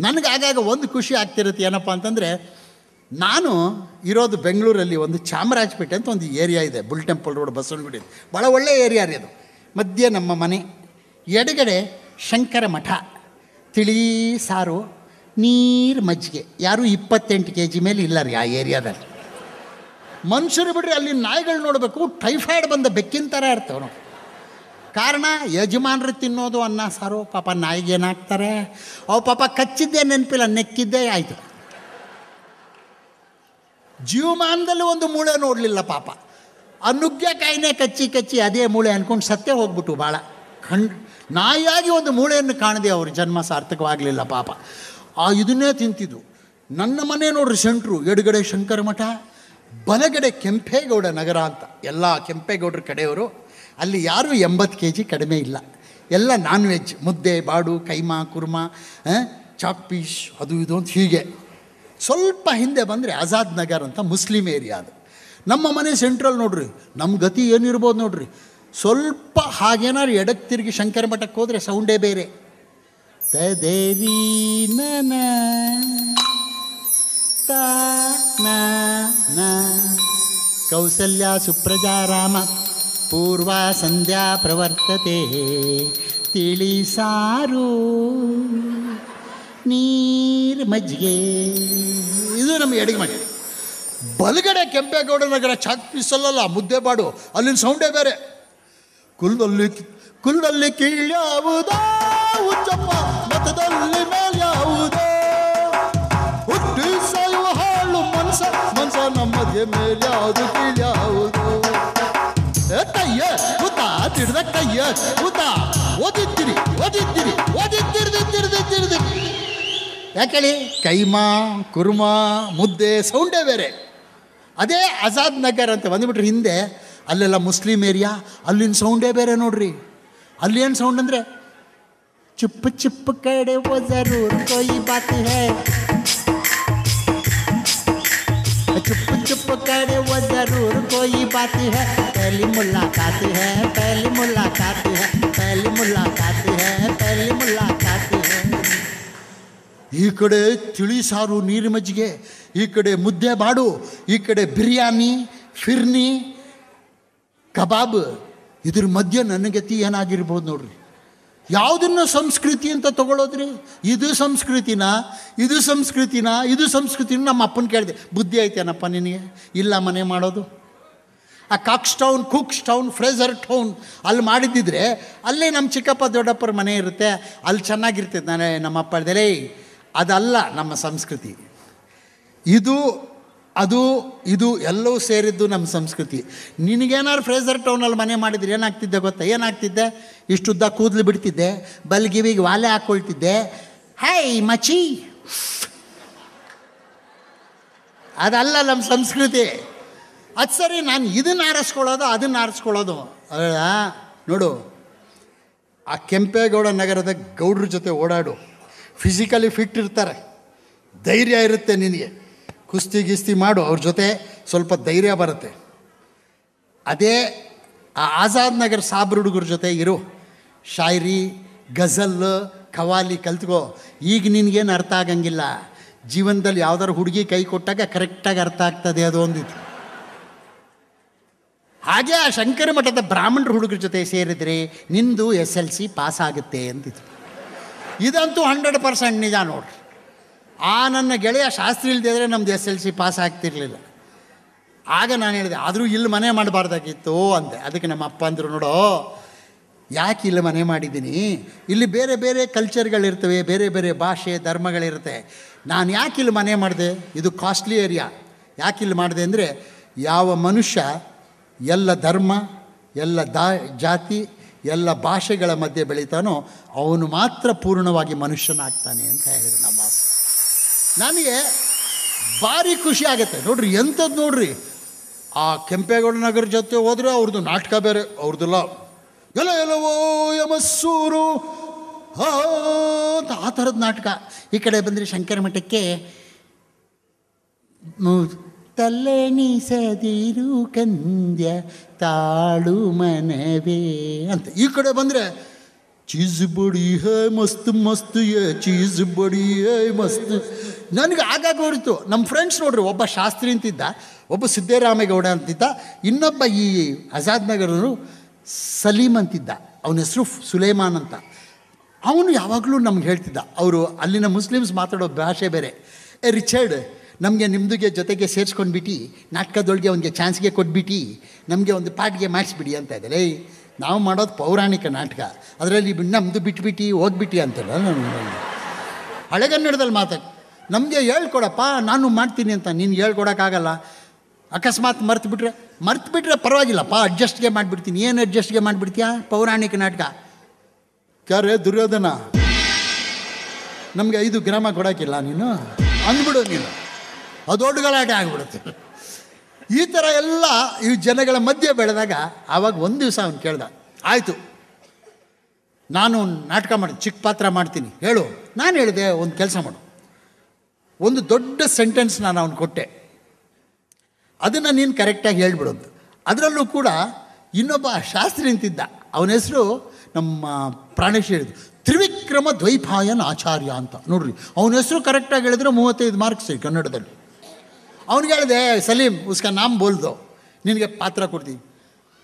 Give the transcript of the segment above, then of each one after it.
ನನಗೆ ಆಗಾಗ ಒಂದು ಖುಷಿ ಆಗ್ತಿರುತ್ತೆ ಏನಪ್ಪ ಅಂತಂದರೆ, ನಾನು ಇರೋದು ಬೆಂಗಳೂರಲ್ಲಿ ಒಂದು ಚಾಮರಾಜಪೇಟೆ ಅಂತ ಒಂದು ಏರಿಯಾ ಇದೆ, ಬುಲ್ ಟೆಂಪಲ್ ರೋಡ್ ಬಸವನಗುಡಿ, ಭಾಳ ಒಳ್ಳೆಯ ಏರಿಯಾ ರೀ ಅದು. ಮಧ್ಯೆ ನಮ್ಮ ಮನೆ, ಎಡಗಡೆ ಶಂಕರ ಮಠ, ತಿಳಿ ಸಾರು, ನೀರು ಮಜ್ಜಿಗೆ. ಯಾರೂ 28 kg ಮೇಲೆ ಇಲ್ಲ ರೀ ಆ ಏರಿಯಾದಲ್ಲಿ. ಮನುಷ್ಯರು ಬಿಡ್ರಿ, ಅಲ್ಲಿ ನಾಯಿಗಳು ನೋಡಬೇಕು, ಟೈಫಾಯ್ಡ್ ಬಂದ ಬೆಕ್ಕಿನ ಥರ ಇರ್ತವೆ ನೋಡಿ. ಕಾರಣ ಯಜಮಾನ್ರು ತಿನ್ನೋದು ಅನ್ನ ಸಾರು. ಪಾಪ ನಾಯಿಗೆ ಏನಾಗ್ತಾರೆ, ಅವು ಪಾಪ ಕಚ್ಚಿದ್ದೇ ನೆನಪಿಲ್ಲ, ನೆಕ್ಕಿದ್ದೇ ಆಯಿತು. ಜೀವಮಾನದಲ್ಲಿ ಒಂದು ಮೂಳೆ ನೋಡಲಿಲ್ಲ ಪಾಪ. ಆ ನುಗ್ಗೆಕಾಯಿನೇ ಕಚ್ಚಿ ಅದೇ ಮೂಳೆ ಅಂದ್ಕೊಂಡು ಸತ್ತೇ ಹೋಗ್ಬಿಟ್ಟು ಭಾಳ ನಾಯಿಯಾಗಿ ಒಂದು ಮೂಳೆಯನ್ನು ಕಾಣದೆ ಅವ್ರ ಜನ್ಮ ಸಾರ್ಥಕವಾಗಲಿಲ್ಲ ಪಾಪ. ಇದನ್ನೇ ತಿಂತಿದ್ದು. ನನ್ನ ಮನೆ ನೋಡ್ರಿ ಸೆಂಟ್ರು, ಎಡಗಡೆ ಶಂಕರ ಮಠ, ಬಲಗಡೆ ಕೆಂಪೇಗೌಡ ನಗರ ಅಂತ. ಎಲ್ಲ ಕೆಂಪೇಗೌಡರ ಕಡೆಯವರು. ಅಲ್ಲಿ ಯಾರೂ 80 kg ಕಡಿಮೆ ಇಲ್ಲ, ಎಲ್ಲ ನಾನ್ ವೆಜ್, ಮುದ್ದೆ ಬಾಡು ಕೈಮಾ ಕುರ್ಮಾ ಚಾಕ್ ಪೀಸ್ ಅದು ಇದು ಅಂತ. ಹೀಗೆ ಸ್ವಲ್ಪ ಹಿಂದೆ ಬಂದರೆ ಆಜಾದ್ ನಗರ್ ಅಂತ ಮುಸ್ಲಿಮ್ ಏರಿಯಾ ಅದು. ನಮ್ಮ ಮನೆ ಸೆಂಟ್ರಲ್ ನೋಡ್ರಿ, ನಮ್ಮ ಗತಿ ಏನಿರ್ಬೋದು ನೋಡ್ರಿ. ಸ್ವಲ್ಪ ಹಾಗೇನಾದ್ರು ಎಡಕ್ಕೆ ತಿರುಗಿ ಶಂಕರ ಮಠಕ್ಕೆ ಹೋದರೆ ಸೌಂಡೇ ಬೇರೆ. ತದೇವಿ ನನ ನ ಕೌಸಲ್ಯ ಸುಪ್ರಜಾ ರಾಮ ಪೂರ್ವ ಸಂಧ್ಯಾ ಪ್ರವರ್ತತೆ. ತಿಳಿ ಸಾರು ನೀರು ಮಜ್ಜಿಗೆ. ಇದು ನಮ್ಮ ಎಡಗೆ ಮಾಡಿ. ಬಲಗಡೆ ಕೆಂಪೇಗೌಡ ನಗರ ಚಾಕ್ ಪೀಸಲ್ಲ, ಮುದ್ದೆ ಬಾಡು, ಅಲ್ಲಿನ ಸೌಂಡೇ ಬೇರೆ. ಕುಲದಲ್ಲಿ ಕೀಳ್ಯಾವುದೋ ಉಚ್ಚಪ್ಪ, ಮತದಲ್ಲಿ ಮೇಲ್ಯಾವುದೋ, ಹುಟ್ಟಿ ಸಾಯುವ ಹಾಳು ಮನ್ಸ ನಮ್ಮದೇ ಮೇಲ್ಯಾವುದು ಕೀಳ್ಯಾವುದು. ಕಯ್ಯ ಕೂತ ತಿಡ್ದ ಕಯ್ಯ ಕೂತ ಓದಿದ್ದೀರಿ ಯಾಕೇಳಿ, ಕೈಮಾ ಕುರ್ಮಾ ಮುದ್ದೆ ಸೌಂಡೇ ಬೇರೆ. ಅದೇ ಆಜಾದ್ ನಗರ್ ಅಂತ ಬಂದುಬಿಟ್ರೆ ಹಿಂದೆ, ಅಲ್ಲೆಲ್ಲ ಮುಸ್ಲಿಮ್ ಏರಿಯಾ, ಅಲ್ಲಿನ ಸೌಂಡೇ ಬೇರೆ ನೋಡ್ರಿ. ಅಲ್ಲಿ ಏನು ಸೌಂಡ್ ಅಂದರೆ, ಚುಪ್ ಚುಪ್ ಕಡೆ ವೋ ಜರೂರ್ ಕೋಯಿ ಬಾತ್ ಹೈ, ಚುಪ್ ಚುಪ್ ಕಡೆ ವೋ ಜರೂರ್ ಕೋಯಿ ಬಾತ್ ಹೈ, ಪಹಲಿ ಮುಲಾಕಾತ್ ಹೈ, ಪಹಲಿ ಮುಲಾಕಾತ್ ಹೈ, ಪಹಲಿ ಮುಲಾಕಾತ್ ಹೈ, ಪಹಲಿ ಮುಲಾಕಾತ್ ಹೈ. ಈ ಕಡೆ ತಿಳಿ ಸಾರು ನೀರು ಮಜ್ಜಿಗೆ, ಈ ಕಡೆ ಮುದ್ದೆ ಬಾಡು, ಈ ಕಡೆ ಬಿರಿಯಾನಿ ಫಿರ್ನಿ ಕಬಾಬ್. ಇದ್ರ ಮಧ್ಯೆ ನನ್ನ ಗತಿ ಏನಾಗಿರ್ಬೋದು ನೋಡ್ರಿ. ಯಾವುದನ್ನು ಸಂಸ್ಕೃತಿ ಅಂತ ತೊಗೊಳೋದ್ರಿ? ಇದು ಸಂಸ್ಕೃತಿನ ನಮ್ಮ ಅಪ್ಪನ ಕೇಳಿದೆ, ಬುದ್ಧಿ ಐತೇನಪ್ಪ ನಿನಗೆ? ಇಲ್ಲ ಮನೆ ಮಾಡೋದು. ಆ ಕುಕ್ಸ್ ಟೌನ್ ಫ್ರೇಜರ್ ಟೌನ್ ಅಲ್ಲಿ ಮಾಡಿದ್ದಿದ್ರೆ, ಅಲ್ಲೇ ನಮ್ಮ ಚಿಕ್ಕಪ್ಪ ದೊಡ್ಡಪ್ಪರ ಮನೆ ಇರುತ್ತೆ, ಅಲ್ಲಿ ಚೆನ್ನಾಗಿರ್ತೈತೆ. ನಾನೇ ನಮ್ಮಪ್ಪ ಹೇಳ್ದೆ, ಅದಲ್ಲ ನಮ್ಮ ಸಂಸ್ಕೃತಿ. ಇದು ಎಲ್ಲವೂ ಸೇರಿದ್ದು ನಮ್ಮ ಸಂಸ್ಕೃತಿ. ನಿನಗೇನಾದ್ರು ಫ್ರೇಜರ್ ಟೌನಲ್ಲಿ ಮನೆ ಮಾಡಿದ್ರೆ ಏನಾಗ್ತಿದ್ದೆ ಗೊತ್ತಾ? ಏನಾಗ್ತಿದ್ದೆ, ಇಷ್ಟುದ್ದ ಕೂದಲು ಬಿಡ್ತಿದ್ದೆ, ಬಲ್ಗಿವಿಗೆ ವಾಲೆ ಹಾಕ್ಕೊಳ್ತಿದ್ದೆ, ಹೈ ಮಚಿ. ಅದಲ್ಲ ನಮ್ಮ ಸಂಸ್ಕೃತಿ. ಅದು ಸರಿ, ನಾನು ಇದನ್ನು ಆರಿಸ್ಕೊಳ್ಳೋದು ನೋಡು. ಆ ಕೆಂಪೇಗೌಡ ನಗರದ ಗೌಡ್ರ ಜೊತೆ ಓಡಾಡು, ಫಿಸಿಕಲಿ ಫಿಟ್ ಇರ್ತಾರೆ, ಧೈರ್ಯ ಇರುತ್ತೆ ನಿನಗೆ. ಕುಸ್ತಿ ಗಿಸ್ತಿ ಮಾಡು, ಅವ್ರ ಜೊತೆ ಸ್ವಲ್ಪ ಧೈರ್ಯ ಬರುತ್ತೆ. ಅದೇ ಆ ಆಜಾದ್ ನಗರ್ ಸಾಬ್ರ ಹುಡುಗರ ಜೊತೆ ಇರು, ಶಾಯರಿ ಗಜಲ್ ಖವಾಲಿ ಕಲ್ತ್ಕೋ. ಈಗ ನಿನಗೇನು ಅರ್ಥ ಆಗಂಗಿಲ್ಲ, ಜೀವನದಲ್ಲಿ ಯಾವ್ದಾದ್ರು ಹುಡುಗಿ ಕೈ ಕೊಟ್ಟಾಗ ಕರೆಕ್ಟಾಗಿ ಅರ್ಥ ಆಗ್ತದೆ ಅದು ಒಂದಿತ್ತು. ಹಾಗೆ ಆ ಶಂಕರ ಮಠದ ಬ್ರಾಹ್ಮಣರ ಹುಡುಗರ ಜೊತೆ ಸೇರಿದರೆ ನಿಂದು SLC ಪಾಸ್ ಆಗುತ್ತೆ ಅಂತಿತ್ತು. ಇದಂತೂ 100% ನಿಜ ನೋಡ್ರಿ. ನನ್ನ ಗೆಳೆಯ ಶಾಸ್ತ್ರಿ ಇಲ್ದಿದ್ರೆ ನಮ್ದು SLC ಪಾಸ್ ಆಗ್ತಿರ್ಲಿಲ್ಲ. ಆಗ ನಾನು ಹೇಳಿದೆ, ಆದರೂ ಇಲ್ಲಿ ಮನೆ ಮಾಡಬಾರ್ದಾಗಿತ್ತು ಅಂದೆ. ಅದಕ್ಕೆ ನಮ್ಮ ಅಪ್ಪ ಅಂದರು, ನೋಡೋ ಯಾಕೆ ಇಲ್ಲಿ ಮನೆ ಮಾಡಿದ್ದೀನಿ, ಇಲ್ಲಿ ಬೇರೆ ಬೇರೆ ಕಲ್ಚರ್ಗಳಿರ್ತವೆ, ಬೇರೆ ಬೇರೆ ಭಾಷೆ ಧರ್ಮಗಳಿರುತ್ತೆ. ನಾನು ಯಾಕೆ ಇಲ್ಲಿ ಮನೆ ಮಾಡಿದೆ, ಇದು ಕಾಸ್ಟ್ಲಿ ಏರಿಯಾ. ಯಾಕೆ ಇಲ್ಲಿ ಮಾಡಿದೆ ಅಂದರೆ, ಯಾವ ಮನುಷ್ಯ ಎಲ್ಲ ಧರ್ಮ, ಎಲ್ಲ ಜಾತಿ, ಎಲ್ಲ ಭಾಷೆಗಳ ಮಧ್ಯೆ ಬೆಳೀತಾನೋ ಅವನು ಮಾತ್ರ ಪೂರ್ಣವಾಗಿ ಮನುಷ್ಯನಾಗ್ತಾನೆ ಅಂತ ಹೇಳಿದ್ರು ನಮ್ಮ ಅಪ್ಪ. ನನಗೆ ಭಾರಿ ಖುಷಿ ಆಗುತ್ತೆ ನೋಡ್ರಿ. ಎಂಥದ್ದು ನೋಡ್ರಿ, ಆ ಕೆಂಪೇಗೌಡ ನಗರ ಜೊತೆ ಹೋದರೆ ಅವ್ರದ್ದು ನಾಟಕ ಬೇರೆ, ಅವ್ರದ್ದೆಲ್ಲ ಎಲ್ಲವೋ ಯಮಸ್ಸೂರು ಅಂತ ಆ ಥರದ ನಾಟಕ. ಈ ಕಡೆ ಬಂದರೆ ಶಂಕರ ಮಠಕ್ಕೆ ತಲೆಣಿಸದಿರು ಕಂದ್ಯ ತಾಳು ಮನವೇ ಅಂತ. ಈ ಕಡೆ ಬಂದರೆ ಚೀಸ್ ಬಡಿ ಹೇ ಮಸ್ತ್ ಮಸ್ತ್ ಏ ಚೀಸ್ ಬಡಿ ಹೇ ಮಸ್ತ್. ನನಗೆ ಆಗಾಗ ಹೊರಿತು. ನಮ್ಮ ಫ್ರೆಂಡ್ಸ್ ನೋಡ್ರಿ, ಒಬ್ಬ ಶಾಸ್ತ್ರಿ ಅಂತಿದ್ದ, ಒಬ್ಬ ಸಿದ್ದರಾಮೇಗೌಡ ಅಂತಿದ್ದ, ಇನ್ನೊಬ್ಬ ಈ ಆಜಾದ್ ನಗರನು ಸಲೀಮ್ ಅಂತಿದ್ದ, ಅವನ ಹೆಸರು ಸುಲೇಮಾನ್ ಅಂತ. ಅವನು ಯಾವಾಗಲೂ ನಮ್ಗೆ ಹೇಳ್ತಿದ್ದ, ಅವರು ಅಲ್ಲಿನ ಮುಸ್ಲಿಮ್ಸ್ ಮಾತಾಡೋ ಭಾಷೆ ಬೇರೆ. ರಿಚರ್ಡ್, ನಮಗೆ ನಿಮ್ಮದಿಗೆ ಜೊತೆಗೆ ಸೇರಿಸ್ಕೊಂಡ್ಬಿಟ್ಟು ನಾಟಕದೊಳಗೆ ಅವನಿಗೆ ಚಾನ್ಸ್ಗೆ ಕೊಟ್ಬಿಟ್ಟು ನಮಗೆ ಒಂದು ಪಾಠಿಗೆ ಮಾಡಿಸ್ಬಿಡಿ ಅಂತ ಇದ್ದಾರೆ. ನಾವು ಮಾಡೋದು ಪೌರಾಣಿಕ ನಾಟಕ, ಅದರಲ್ಲಿ ನಮ್ಮದು ಬಿಟ್ಬಿಟ್ಟು ಹೋಗ್ಬಿಟ್ಟು ಅಂತಲ್ಲ. ಹಳೆಗನ್ನಡದಲ್ಲಿ ನಮಗೆ ಹೇಳ್ಕೊಡಪ್ಪ, ನಾನು ಮಾಡ್ತೀನಿ ಅಂತ. ನೀನು ಹೇಳ್ಕೊಡೋಕ್ಕಾಗಲ್ಲ. ಅಕಸ್ಮಾತ್ ಮರ್ತು ಬಿಟ್ರೆ ಪರವಾಗಿಲ್ಲಪ್ಪ, ಅಡ್ಜಸ್ಟ್ಗೆ ಮಾಡಿಬಿಡ್ತೀನಿ. ಏನು ಅಡ್ಜಸ್ಟ್ಗೆ ಮಾಡಿಬಿಡ್ತೀಯಾ? ಪೌರಾಣಿಕ ನಾಟಕ. ಕ್ಯಾರೇ ದುರ್ಯೋಧನ, ನಮಗೆ 5 ಗ್ರಾಮ ಕೊಡೋಕ್ಕಿಲ್ಲ ನೀನು ಅಂದ್ಬಿಡು. ನೀನು ಅದು ದೊಡ್ಡ ಗಲಾಟೆ ಆಗಿಬಿಡುತ್ತೆ. ಈ ಥರ ಎಲ್ಲ ಈ ಜನಗಳ ಮಧ್ಯೆ ಬೆಳೆದಾಗ ಆವಾಗ ಒಂದು ದಿವಸ ಅವನು ಕೇಳ್ದ, ಆಯಿತು ನಾನು ನಾಟಕ ಮಾಡಿ ಚಿಕ್ಕ ಪಾತ್ರ ಮಾಡ್ತೀನಿ ಹೇಳು. ನಾನು ಹೇಳಿದೆ, ಒಂದು ಕೆಲಸ ಮಾಡು, ಒಂದು ದೊಡ್ಡ ಸೆಂಟೆನ್ಸ್ ನಾನು ಅವನು ಕೊಟ್ಟೆ, ಅದನ್ನು ನೀನು ಕರೆಕ್ಟಾಗಿ ಹೇಳ್ಬಿಡು ಅಂತ. ಅದರಲ್ಲೂ ಕೂಡ ಇನ್ನೊಬ್ಬ ಶಾಸ್ತ್ರಿ ಅಂತಿದ್ದ, ಅವನ ಹೆಸರು ನಮ್ಮ ಪ್ರಾಣೇಶ್ ಹೇಳಿದ್ರು, ತ್ರಿವಿಕ್ರಮ ದ್ವೈಪಾಯನ್ ಆಚಾರ್ಯ ಅಂತ. ನೋಡ್ರಿ, ಅವನ ಹೆಸರು ಕರೆಕ್ಟಾಗಿ ಹೇಳಿದ್ರೆ 35 ಮಾರ್ಕ್ಸ್ ಕನ್ನಡದಲ್ಲಿ. ಅವ್ನಿಗೆ ಹೇಳಿದೆ, ಸಲೀಮ್ ಉಸ್ಕಾ ನಾಮ್ ಬೋಲ್ದೋ, ನಿನಗೆ ಪಾತ್ರ ಕೊಡ್ತೀವಿ.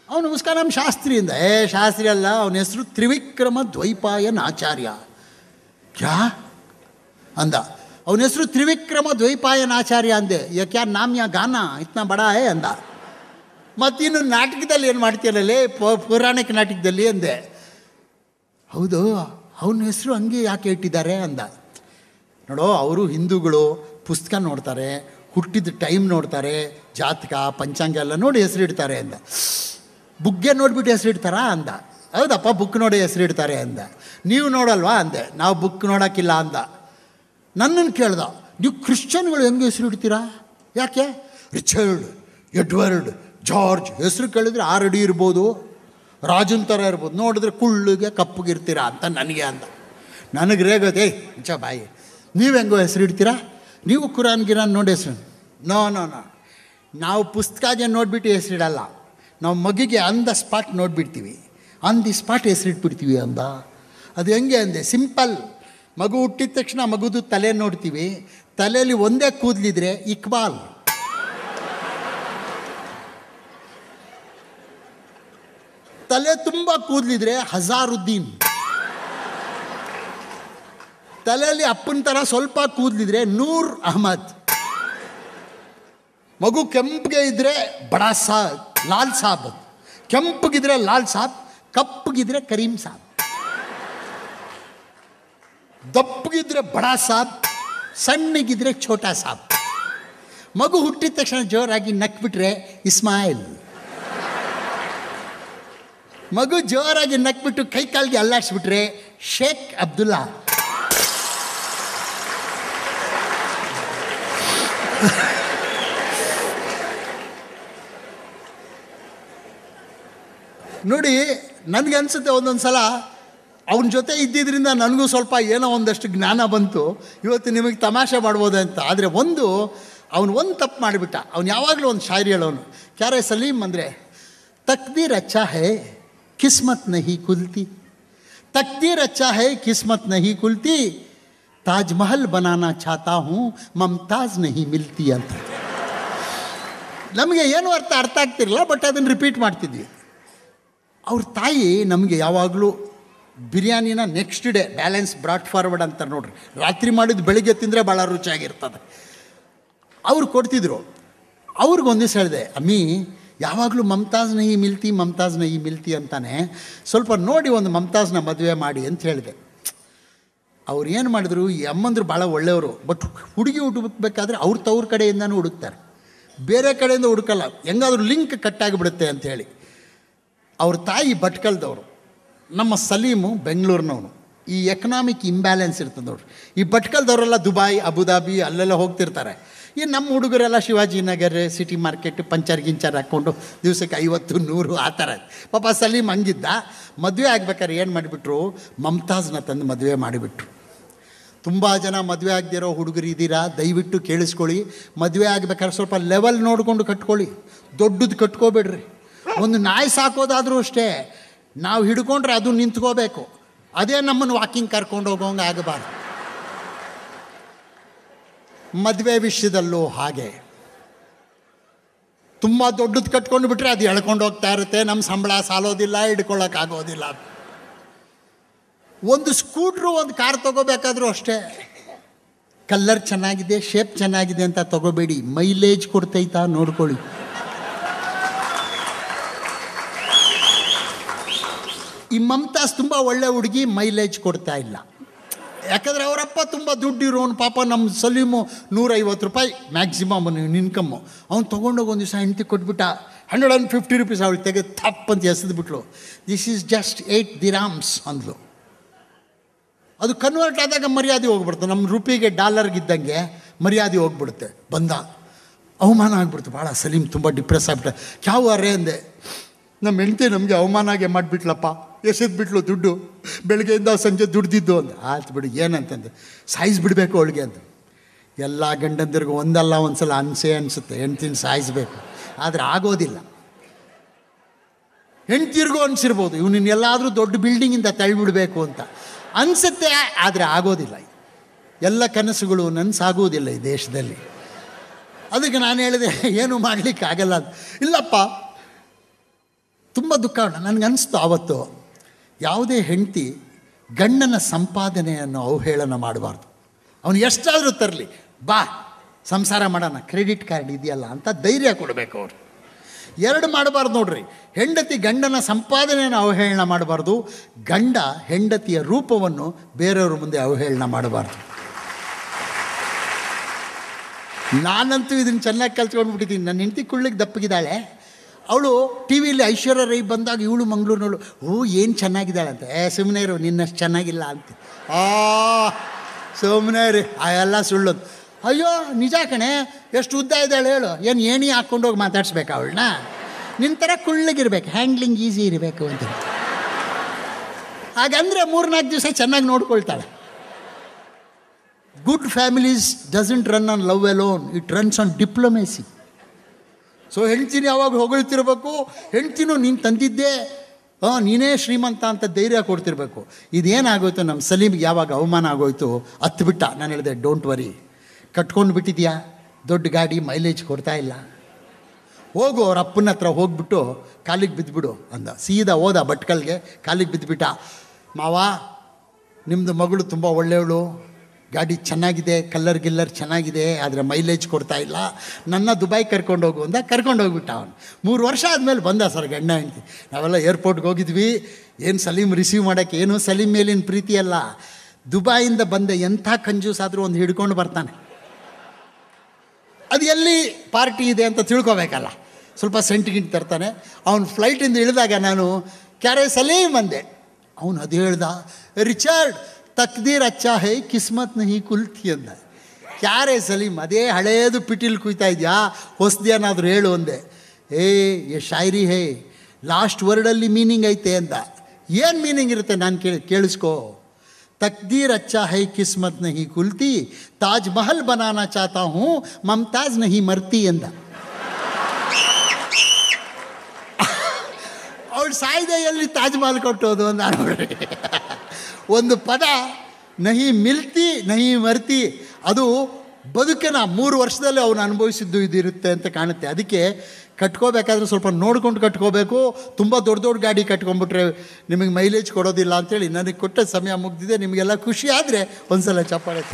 ಅವನು ಉಸ್ಕಾ ನಾಮ್ ಶಾಸ್ತ್ರಿ ಅಂದ. ಶಾಸ್ತ್ರಿ ಅಲ್ಲ, ಅವನ ಹೆಸರು ತ್ರಿವಿಕ್ರಮ ದ್ವೈಪಾಯನ್ ಆಚಾರ್ಯ. ಕ್ಯಾ ಅಂದ. ಅವನ ಹೆಸರು ತ್ರಿವಿಕ್ರಮ ದ್ವೈಪಾಯನ್ ಆಚಾರ್ಯ ಅಂದೆ. ಯಾಕ್ಯಾ ನಾಮ್ ಯಾ ಗಾನ ಇತ್ನಾ ಬಡಾ ಹೇ ಅಂದ. ಮತ್ತಿನ್ನು ನಾಟಕದಲ್ಲಿ ಏನು ಮಾಡ್ತೀರಲ್ಲೇ, ಪೌರಾಣಿಕ ನಾಟಕದಲ್ಲಿ ಅಂದೆ. ಹೌದು, ಅವನ ಹೆಸರು ಹಂಗೆ ಯಾಕೆ ಇಟ್ಟಿದ್ದಾರೆ ಅಂದ. ನೋಡೋ, ಅವರು ಹಿಂದೂಗಳು, ಪುಸ್ತಕ ನೋಡ್ತಾರೆ, ಹುಟ್ಟಿದ ಟೈಮ್ ನೋಡ್ತಾರೆ, ಜಾತಕ ಪಂಚಾಂಗ ಎಲ್ಲ ನೋಡಿ ಹೆಸರಿಡ್ತಾರೆ ಅಂದ. ಬುಗ್ಗೆ ನೋಡಿಬಿಟ್ಟು ಹೆಸರಿಡ್ತಾರಾ ಅಂದ. ಹೌದಪ್ಪ, ಬುಕ್ ನೋಡಿ ಹೆಸರಿಡ್ತಾರೆ ಅಂದ. ನೀವು ನೋಡಲ್ವಾ ಅಂದೆ. ನಾವು ಬುಕ್ ನೋಡೋಕ್ಕಿಲ್ಲ ಅಂದ. ನನ್ನನ್ನು ಕೇಳ್ದ, ನೀವು ಕ್ರಿಶ್ಚಿಯನ್ಗಳು ಹೆಂಗೆ ಹೆಸರಿಡ್ತೀರಾ? ಯಾಕೆ? ರಿಚರ್ಡ್, ಎಡ್ವರ್ಡ್, ಜಾರ್ಜ್ ಹೆಸರು ಕೇಳಿದ್ರೆ 6 ಅಡಿ ಇರ್ಬೋದು, ರಾಜನ್ ಥರ ಇರ್ಬೋದು, ನೋಡಿದ್ರೆ ಕುಳ್ಳಿಗೆ ಕಪ್ಪಗಿರ್ತೀರಾ ಅಂತ ನನಗೆ ಅಂದ. ನನಗೆ ರೇಗೋದೆ, ಬಾಯಿ, ನೀವು ಹೆಂಗೋ ಹೆಸರಿಡ್ತೀರಾ? ನೀವು ಕುರಾನ್ ಗಿರಾನ್ ನೋಡಿ ಹೆಸರು? ನೋ, ನಾವು ಪುಸ್ತಕಗೆ ನೋಡಿಬಿಟ್ಟು ಹೆಸರಿಡಲ್ಲ. ನಾವು ಮಗುಗೆ ಆನ್ ದ ಸ್ಪಾಟ್ ನೋಡಿಬಿಡ್ತೀವಿ, ಆನ್ ದಿ ಸ್ಪಾಟ್ ಹೆಸರಿಟ್ಬಿಡ್ತೀವಿ ಅಂದ. ಅದು ಹೆಂಗೆ ಅಂದೆ? ಸಿಂಪಲ್. ಮಗು ಹುಟ್ಟಿದ ತಕ್ಷಣ ಮಗುದು ತಲೆ ನೋಡ್ತೀವಿ, ತಲೆಯಲ್ಲಿ ಒಂದೇ ಕೂದಲಿದ್ರೆ ಇಕ್ಬಾಲ್, ತಲೆ ತುಂಬ ಕೂದಲಿದ್ರೆ ಹಜಾರುದ್ದೀನ್, ತಲೆಯಲ್ಲಿ ಅಪ್ಪನ ಥರ ಸ್ವಲ್ಪ ಕೂದಲಿದ್ರೆ ನೂರ್ ಅಹಮದ್, ಮಗು ಕೆಂಪಿಗೆ ಇದ್ದರೆ ಬಡಾ ಸಾಬ್, ಲಾಲ್ ಸಾಬ್, ಕೆಂಪಗಿದ್ರೆ ಲಾಲ್ ಸಾಬ್, ಕಪ್ಪಗಿದ್ರೆ ಕರೀಂ ಸಾಬ್, ದಪ್ಪಗಿದ್ರೆ ಬಡಾ ಸಾಬ್, ಸಣ್ಣಗಿದ್ರೆ ಛೋಟಾ ಸಾಬ್. ಮಗು ಹುಟ್ಟಿದ ತಕ್ಷಣ ಜೋರಾಗಿ ನಕ್ಬಿಟ್ರೆ ಇಸ್ಮಾಯಿಲ್. ಮಗು ಜೋರಾಗಿ ನಕ್ಬಿಟ್ಟು ಕೈ ಕಾಲಿಗೆ ಅಲ್ಲಾಡಿಸ್ಬಿಟ್ರೆ ಶೇಖ್ ಅಬ್ದುಲ್ಲಾ. ನೋಡಿ, ನನಗೆ ಅನಿಸುತ್ತೆ ಒಂದೊಂದು ಸಲ ಅವನ ಜೊತೆ ಇದ್ದಿದ್ದರಿಂದ ನನಗೂ ಸ್ವಲ್ಪ ಏನೋ ಒಂದಷ್ಟು ಜ್ಞಾನ ಬಂತು. ಇವತ್ತು ನಿಮಗೆ ತಮಾಷೆ ಮಾಡ್ಬೋದು ಅಂತ. ಆದರೆ ಅವನು ಒಂದು ತಪ್ಪು ಮಾಡಿಬಿಟ್ಟ. ಅವನು ಯಾವಾಗಲೂ ಒಂದು ಶಾಯರಿ ಹೇಳೋನು, ಕ್ಯಾರೆ ಸಲೀಮ್ ಅಂದರೆ, ತಕ್ದೀರ್ ಅಚ್ಚಾ ಹೇ ಕಿಸ್ಮತ್ ನಹಿ ಕುಲ್ತಿ, ತಕ್ದೀರ್ ಅಚ್ಚಾ ಹೇ ಕಿಸ್ಮತ್ ನಹಿ ಕುಲ್ತಿ, ತಾಜ್ ಮಹಲ್ ಬನಾನಾ ಚಾತಾ ಹೂँ ಮಮತಾಜ್ ನಹಿ ಮಿಲ್ತಿ ಅಂತ. ನಮಗೆ ಏನು ಅರ್ಥ ಆಗ್ತಿರಲಿಲ್ಲ, ಬಟ್ ಅದನ್ನು ರಿಪೀಟ್ ಮಾಡ್ತಿದ್ವಿ. ಅವ್ರ ತಾಯಿ ನಮಗೆ ಯಾವಾಗಲೂ ಬಿರಿಯಾನಿನ next day balance brought forward ಅಂತ ನೋಡ್ರಿ, ರಾತ್ರಿ ಮಾಡಿದ್ದು ಬೆಳಿಗ್ಗೆ ತಿಂದರೆ ಭಾಳ ರುಚಿಯಾಗಿರ್ತದೆ. ಅವ್ರು ಕೊಡ್ತಿದ್ರು. ಅವ್ರಿಗೊಂದು ದಿವಸ ಹೇಳಿದೆ, ಅಮ್ಮಿ ಯಾವಾಗಲೂ ಮಮತಾಜ್ ನಹಿ ಮಿಲ್ತಿ ಅಂತಾನೆ, ಸ್ವಲ್ಪ ನೋಡಿ ಒಂದು ಮಮತಾಜ್ನ ಮದುವೆ ಮಾಡಿ ಅಂತ ಹೇಳಿದೆ. ಅವ್ರು ಏನು ಮಾಡಿದ್ರು, ಈ ಅಮ್ಮಂದ್ರು ಭಾಳ ಒಳ್ಳೆಯವರು, ಬಟ್ ಹುಡುಗಿ ಹುಡುಕಬೇಕಾದ್ರೆ ಅವ್ರ ತವ್ರ ಕಡೆಯಿಂದನೂ ಹುಡುಕ್ತಾರೆ, ಬೇರೆ ಕಡೆಯಿಂದ ಹುಡುಕಲ್ಲ, ಹೆಂಗಾದ್ರೂ ಲಿಂಕ್ ಕಟ್ಟಾಗಿಬಿಡುತ್ತೆ ಅಂಥೇಳಿ. ಅವ್ರ ತಾಯಿ ಭಟ್ಕಳದವರು, ನಮ್ಮ ಸಲೀಮು ಬೆಂಗಳೂರಿನವನು. ಈ ಎಕನಾಮಿಕ್ ಇಂಬ್ಯಾಲೆನ್ಸ್ ಇರ್ತದೆ ನೋಡ್ರಿ. ಈ ಭಟ್ಕಳದವರೆಲ್ಲ ದುಬಾಯ್, ಅಬುದಾಬಿ ಅಲ್ಲೆಲ್ಲ ಹೋಗ್ತಿರ್ತಾರೆ. ಈ ನಮ್ಮ ಹುಡುಗರೆಲ್ಲ ಶಿವಾಜಿನಗರ, ಸಿಟಿ ಮಾರ್ಕೆಟ್, ಪಂಚರ್ ಗಿಂಚರ್ ಹಾಕ್ಕೊಂಡು ದಿವಸಕ್ಕೆ 50, 100 ಆ ಥರ. ಪಾಪ ಸಲೀಮ್ ಹಂಗಿದ್ದ. ಮದುವೆ ಆಗ್ಬೇಕಾದ್ರೆ ಏನು ಮಾಡಿಬಿಟ್ರು, ಮಮತಾಜ್ನ ತಂದು ಮದುವೆ ಮಾಡಿಬಿಟ್ರು. ತುಂಬ ಜನ ಮದುವೆ ಆಗದಿರೋ ಹುಡುಗರು ಇದ್ದೀರಾ, ದಯವಿಟ್ಟು ಕೇಳಿಸ್ಕೊಳ್ಳಿ. ಮದುವೆ ಆಗ್ಬೇಕಾದ್ರೆ ಸ್ವಲ್ಪ ಲೆವೆಲ್ ನೋಡಿಕೊಂಡು ಕಟ್ಕೊಳ್ಳಿ, ದೊಡ್ಡದು ಕಟ್ಕೋಬೇಡ್ರಿ. ಒಂದು ನಾಯಿ ಸಾಕೋದಾದರೂ ಅಷ್ಟೇ, ನಾವು ಹಿಡ್ಕೊಂಡ್ರೆ ಅದು ನಿಂತ್ಕೋಬೇಕು. ಅದೇ ನಮ್ಮನ್ನು ವಾಕಿಂಗ್ ಕರ್ಕೊಂಡು ಹೋಗೋಂಗೆ ಆಗಬಾರ್ದು. ಮದುವೆ ವಿಷಯದಲ್ಲೂ ಹಾಗೆ. ತುಂಬ ದೊಡ್ಡದು ಕಟ್ಕೊಂಡು ಬಿಟ್ಟರೆ ಅದು ಎಳ್ಕೊಂಡು ಹೋಗ್ತಾ ಇರುತ್ತೆ, ನಮ್ಮ ಸಂಬಳ ಸಾಲೋದಿಲ್ಲ, ಹಿಡ್ಕೊಳ್ಳೋಕ್ಕಾಗೋದಿಲ್ಲ. ಒಂದು ಸ್ಕೂಟ್ರು ಒಂದು ಕಾರ್ ತೊಗೋಬೇಕಾದ್ರೂ ಅಷ್ಟೇ, ಕಲ್ಲರ್ ಚೆನ್ನಾಗಿದೆ, ಶೇಪ್ ಚೆನ್ನಾಗಿದೆ ಅಂತ ತೊಗೋಬೇಡಿ, ಮೈಲೇಜ್ ಕೊಡ್ತೈತಾ ನೋಡ್ಕೊಳ್ಳಿ. ಈ ಮಮತಾಸ್ ತುಂಬ ಒಳ್ಳೆ ಹುಡುಗಿ, ಮೈಲೇಜ್ ಕೊಡ್ತಾ ಇಲ್ಲ. ಯಾಕಂದರೆ ಅವರಪ್ಪ ತುಂಬ ದುಡ್ಡಿರೋನು, ಪಾಪ ನಮ್ಮ ಸಲೀಮು ₹150 ಮ್ಯಾಕ್ಸಿಮಮ್ ಇನ್ಕಮ್ಮು. ಅವ್ನು ತೊಗೊಂಡೋಗಿ ಒಂದು ದಿವಸ ಹೆಂಡತಿ ಕೊಟ್ಬಿಟ್ಟ, ₹150 ಅವಳು ತೆಗೆದು ತಪ್ಪಂತ ಎಸೆದ್ಬಿಟ್ಲು. ದಿಸ್ ಈಸ್ ಜಸ್ಟ್ 8 dirhams ಅಂದ್ಲು. ಅದು ಕನ್ವರ್ಟ್ ಆದಾಗ ಮರ್ಯಾದೆ ಹೋಗ್ಬಿಡ್ತು, ನಮ್ಮ ರೂಪಿಗೆ ಡಾಲರ್ಗಿದ್ದಂಗೆ ಮರ್ಯಾದೆ ಹೋಗ್ಬಿಡುತ್ತೆ. ಬಂದ ಅವಮಾನ ಆಗ್ಬಿಡ್ತು ಭಾಳ. ಸಲೀಮ್ ತುಂಬ ಡಿಪ್ರೆಸ್ ಆಗ್ಬಿಟ್ಟೆ. ಕ್ಯಾವು ಅರೇ ಅಂದೆ. ನಮ್ಮ ಹೆಂಡತಿ ನಮಗೆ ಅವಮಾನಾಗೆ ಮಾಡಿಬಿಟ್ಲಪ್ಪ, ಎಸೆದ್ಬಿಟ್ಲು ದುಡ್ಡು, ಬೆಳಗ್ಗೆಯಿಂದ ಸಂಜೆ ದುಡ್ದಿದ್ದು ಅಂದ. ಆಯ್ತು ಬಿಡು, ಏನಂತಂದೆ, ಸಾಯಿಸ್ಬಿಡ್ಬೇಕು ಅವಳಿಗೆ ಅಂತ. ಎಲ್ಲ ಗಂಡಂದಿರಿಗೂ ಒಂದಲ್ಲ ಒಂದು ಸಲ ಅನಿಸುತ್ತೆ ಹೆಂಡ್ತಿನ ಸಾಯಿಸ್ಬೇಕು, ಆದರೆ ಆಗೋದಿಲ್ಲ. ಹೆಂಡ್ತಿರ್ಗೂ ಅನಿಸಿರ್ಬೋದು ಇವನಿನ್ನ ಎಲ್ಲಾದರೂ ದೊಡ್ಡ ಬಿಲ್ಡಿಂಗಿಂದ ತಳ್ಳಿಬಿಡಬೇಕು ಅಂತ ಅನಿಸುತ್ತೆ, ಆದರೆ ಆಗೋದಿಲ್ಲ. ಎಲ್ಲ ಕನಸುಗಳು ನನಸಾಗುವುದಿಲ್ಲ ಈ ದೇಶದಲ್ಲಿ. ಅದಕ್ಕೆ ನಾನು ಹೇಳಿದೆ ಏನೂ ಮಾಡಲಿಕ್ಕಾಗಲ್ಲ ಅಂತ. ಇಲ್ಲಪ್ಪ, ತುಂಬ ದುಃಖ. ನನಗನ್ನಿಸ್ತು ಆವತ್ತು, ಯಾವುದೇ ಹೆಂಡತಿ ಗಂಡನ ಸಂಪಾದನೆಯನ್ನು ಅವಹೇಳನ ಮಾಡಬಾರ್ದು. ಅವನು ಎಷ್ಟಾದರೂ ತರಲಿ, ಬಾ ಸಂಸಾರ ಮಾಡೋಣ, ಕ್ರೆಡಿಟ್ ಕಾರ್ಡ್ ಇದೆಯಲ್ಲ ಅಂತ ಧೈರ್ಯ ಕೊಡಬೇಕು ಅವರು. 2 ಮಾಡಬಾರ್ದು ನೋಡ್ರಿ, ಹೆಂಡತಿ ಗಂಡನ ಸಂಪಾದನೆಯನ್ನು ಅವಹೇಳನ ಮಾಡಬಾರ್ದು, ಗಂಡ ಹೆಂಡತಿಯ ರೂಪವನ್ನು ಬೇರೆಯವ್ರ ಮುಂದೆ ಅವಹೇಳನ ಮಾಡಬಾರ್ದು. ನಾನಂತೂ ಇದನ್ನು ಚೆನ್ನಾಗಿ ಕಲ್ತ್ಕೊಂಡ್ಬಿಟ್ಟಿದ್ದೀನಿ. ನನ್ನ ಹೆಂಡತಿ ಕುಳ್ಳಿಗೆ ದಪ್ಪಗಿದ್ದಾಳೆ, ಅವಳು ಟಿ ವಿಲಿ ಐಶ್ವರ್ಯ ರೈ ಬಂದಾಗ ಇವಳು ಮಂಗಳೂರಿನವಳು, ಏನು ಚೆನ್ನಾಗಿದ್ದಾಳೆ ಅಂತ. ಸುಮ್ಮನೆ ಇರು, ನಿನ್ನಷ್ಟು ಚೆನ್ನಾಗಿಲ್ಲ ಅಂತ. ಸುಮ್ಮನೆ ರೀ, ಎಲ್ಲ ಸುಳ್ಳು. ಅಯ್ಯೋ ನಿಜ ಕಣೆ, ಎಷ್ಟು ಉದ್ದ ಇದ್ದಾಳೆ ಹೇಳು, ಏನು ಏಣಿ ಹಾಕ್ಕೊಂಡೋಗಿ ಮಾತಾಡ್ಸ್ಬೇಕು ಅವಳನ್ನ, ನಿನ್ನ ಥರ ಕುಳ್ಳಗಿರ್ಬೇಕು, ಹ್ಯಾಂಡ್ಲಿಂಗ್ ಈಸಿ ಇರಬೇಕು ಅಂತ. ಹಾಗಂದರೆ 3-4 ದಿವಸ ಚೆನ್ನಾಗಿ ನೋಡ್ಕೊಳ್ತಾಳೆ. Good families doesn't run on love alone, it runs on diplomacy. So ಹೆಂಡ್ತಿನ ಯಾವಾಗ ಹೊಗಳ್ತಿರ್ಬೇಕು, ಹೆಂಡ್ತಿನೂ ನೀನು ತಂದಿದ್ದೆ, ನೀನೇ ಶ್ರೀಮಂತ ಅಂತ ಧೈರ್ಯ ಕೊಡ್ತಿರ್ಬೇಕು. ಇದೇನಾಗೋಯ್ತು, ನಮ್ಮ ಸಲೀಮ್ಗೆ ಯಾವಾಗ ಅವಮಾನ ಆಗೋಯ್ತು, ಹತ್ಬಿಟ್ಟ. ನಾನು ಹೇಳಿದೆ ಡೋಂಟ್ ವರಿ, ಕಟ್ಕೊಂಡು ಬಿಟ್ಟಿದ್ಯಾ, ದೊಡ್ಡ ಗಾಡಿ, ಮೈಲೇಜ್ ಕೊಡ್ತಾ ಇಲ್ಲ, ಹೋಗು ಅವ್ರ ಅಪ್ಪನ ಹತ್ರ ಹೋಗ್ಬಿಟ್ಟು ಕಾಲಿಗೆ ಬಿದ್ದುಬಿಡು ಅಂದ. ಸೀದಾ ಹೋದ ಭಟ್ಕಲ್ಗೆ, ಕಾಲಿಗೆ ಬಿದ್ದುಬಿಟ್ಟ. ಮಾವ, ನಿಮ್ಮದು ಮಗಳು ತುಂಬ ಒಳ್ಳೆಯವಳು, ಗಾಡಿ ಚೆನ್ನಾಗಿದೆ, ಕಲ್ಲರ್ ಚೆನ್ನಾಗಿದೆ, ಆದರೆ ಮೈಲೇಜ್ ಕೊಡ್ತಾ ಇಲ್ಲ, ನನ್ನ ದುಬೈ ಕರ್ಕೊಂಡು ಹೋಗು ಅಂದ. ಕರ್ಕೊಂಡೋಗ್ಬಿಟ್ಟ ಅವನು. 3 ವರ್ಷ ಆದಮೇಲೆ ಬಂದ ಸರ್ ಗಂಡ ಹೆಂಡ್ತಿ. ನಾವೆಲ್ಲ ಏರ್ಪೋರ್ಟ್ಗೆ ಹೋಗಿದ್ವಿ. ಏನು ಸಲೀಮ್ ರಿಸೀವ್ ಮಾಡೋಕ್ಕೆ, ಏನು ಸಲೀಮ್ ಮೇಲಿನ ಪ್ರೀತಿ ಅಲ್ಲ, ದುಬೈಯಿಂದ ಬಂದೆ, ಎಂಥ ಕಂಜೂಸ್ ಆದರೂ ಒಂದು ಹಿಡ್ಕೊಂಡು ಬರ್ತಾನೆ. ಅದು ಎಲ್ಲಿ ಪಾರ್ಟಿ ಇದೆ ಅಂತ ತಿಳ್ಕೊಬೇಕಲ್ಲ, ಸ್ವಲ್ಪ ಸೆಂಟಿಗಿಂಟ್ ತರ್ತಾನೆ. ಅವನು ಫ್ಲೈಟಿಂದ ಇಳಿದಾಗ ನಾನು ಕ್ಯಾರೆ ಸಲೀಮ್ ಅಂದೆ. ಅವನು ಅದು ಹೇಳ್ದ, ರಿಚರ್ಡ್ ತಕ್ದೀರ್ ಅಚ್ಚಾ ಹೈ ಕಿಸ್ಮತ್ ನಹಿ ಕುಲ್ತಿ ಅಂದ. ಕ್ಯಾರೆ ಸಲೀಮ್, ಅದೇ ಹಳೇದು ಪಿಟೀಲ್ ಕುಯ್ತಾ ಇದೆಯಾ, ಹೊಸ್ದೇನಾದರೂ ಹೇಳು ಅಂದೆ. ಏ ಶಾಯರಿ ಹೇ, ಲಾಸ್ಟ್ ವರ್ಡಲ್ಲಿ ಮೀನಿಂಗ್ ಐತೆ ಅಂದ. ಏನು ಮೀನಿಂಗ್ ಇರುತ್ತೆ ನಾನು ಕೇಳಿಸ್ಕೋ. ತಕ್ದೀರ್ ಅಚ್ಚಾ ಹೈ ಕಿಸ್ಮತ್ ನಹಿ ಕುಲ್ತಿ, ತಾಜ್ ಮಹಲ್ ಬನಾನಾ ಚಾಹತಾ ಹೂँ, ಮಮತಾಜ್ ನಹಿ ಮರ್ತಿ ಅಂದ. ಅವಳು ಸಾಯ್ದೆ ಎಲ್ಲಿ ತಾಜ್ ಮಹಲ್ ಕೊಟ್ಟೋದು ಅಂತ ನೋಡಿ. ಒಂದು ಪದ ನಹಿ ಮಿಲ್ತಿ ನಹಿ ಮರ್ತಿ, ಅದು ಬದುಕಿನ 3 ವರ್ಷದಲ್ಲಿ ಅವನು ಅನುಭವಿಸಿದ್ದು ಇದಿರುತ್ತೆ ಅಂತ ಕಾಣುತ್ತೆ. ಅದಕ್ಕೆ ಕಟ್ಕೋಬೇಕಾದ್ರೆ ಸ್ವಲ್ಪ ನೋಡ್ಕೊಂಡು ಕಟ್ಕೋಬೇಕು. ತುಂಬ ದೊಡ್ಡ ಗಾಡಿ ಕಟ್ಕೊಂಡ್ಬಿಟ್ರೆ ನಿಮಗೆ ಮೈಲೇಜ್ ಕೊಡೋದಿಲ್ಲ ಅಂಥೇಳಿ ನನಗೆ ಕೊಟ್ಟ ಸಮಯ ಮುಗ್ದಿದೆ. ನಿಮಗೆಲ್ಲ ಖುಷಿ ಆದರೆ ಒಂದು ಸಲ ಚಪ್ಪಾಳೆ.